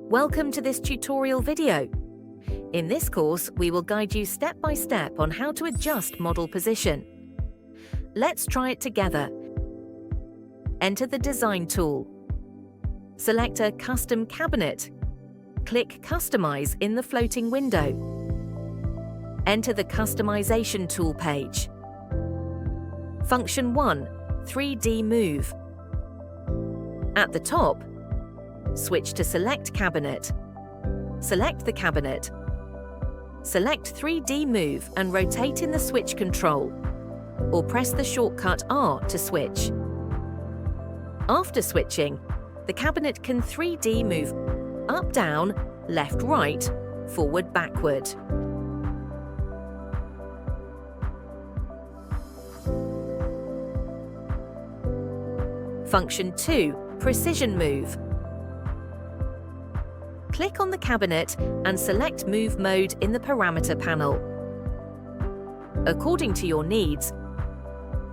Welcome to this tutorial video. In this course, we will guide you step by step on how to adjust model position. Let's try it together. Enter the Design tool. Select a custom cabinet. Click Customize in the floating window. Enter the Customization tool page. Function 1, 3D Move. At the top, switch to Select Cabinet. Select the cabinet. Select 3D Move and rotate in the switch control, or press the shortcut R to switch. After switching, the cabinet can 3D move up, down, left, right, forward, backward. Function 2, Precision Move. Click on the cabinet and select Move Mode in the parameter panel. According to your needs,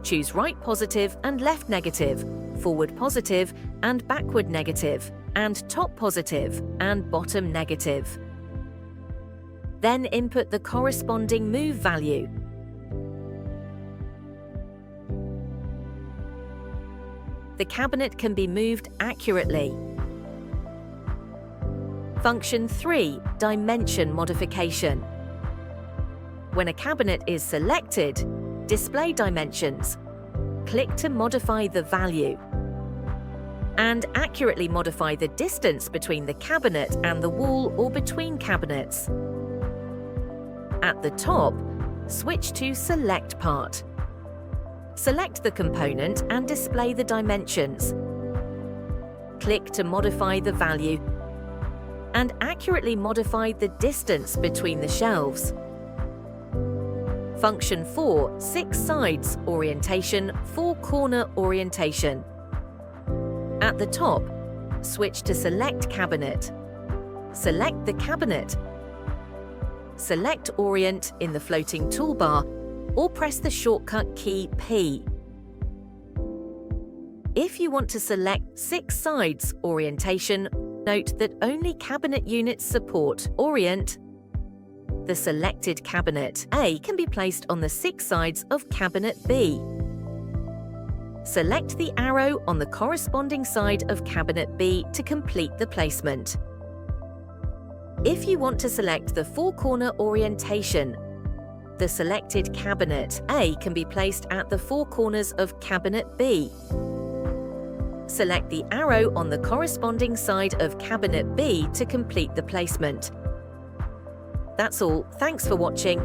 choose right positive and left negative, forward positive and backward negative, and top positive and bottom negative. Then input the corresponding move value. The cabinet can be moved accurately. Function 3, Dimension Modification. When a cabinet is selected, display dimensions. Click to modify the value. And accurately modify the distance between the cabinet and the wall or between cabinets. At the top, switch to Select Part. Select the component and display the dimensions. Click to modify the value and accurately modify the distance between the shelves. Function 4, 6 sides orientation, 4 corner orientation. At the top, switch to Select Cabinet. Select the cabinet. Select Orient in the floating toolbar, or press the shortcut key P. If you want to select 6 sides orientation, note that only cabinet units support Orient. The selected cabinet A can be placed on the 6 sides of cabinet B. Select the arrow on the corresponding side of cabinet B to complete the placement. If you want to select the 4-corner orientation, the selected cabinet A can be placed at the 4 corners of cabinet B. Select the arrow on the corresponding side of cabinet B to complete the placement. That's all. Thanks for watching.